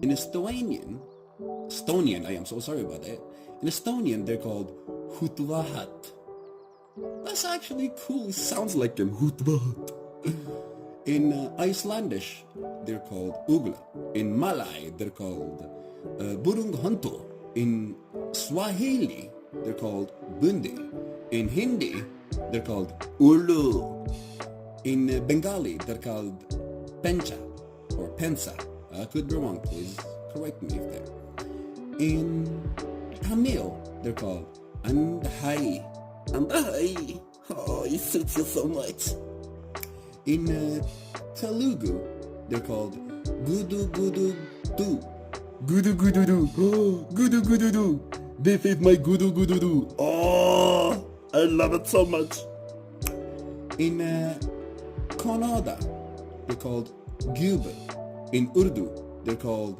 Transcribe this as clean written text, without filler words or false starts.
In Estonian, I am so sorry about that. In Estonian, they're called hutvahat. That's actually cool. It sounds like them. Hutvahat. In Icelandish, they're called ugla. In Malay, they're called burung hantu. In Swahili, they're called bundi. In Hindi, they're called ulu. In Bengali, they're called pencha or pensa. I could be wrong, please correct me if that. In Tamil, they're called andhai. Andhai. Oh, it suits you so much. In Telugu, they're called gudu gudu do. Gudu gudu do. Oh, gudu gudu do. This is my gudu gudu do. Oh, I love it so much. In Kannada, they're called gubbe. In Urdu, they're called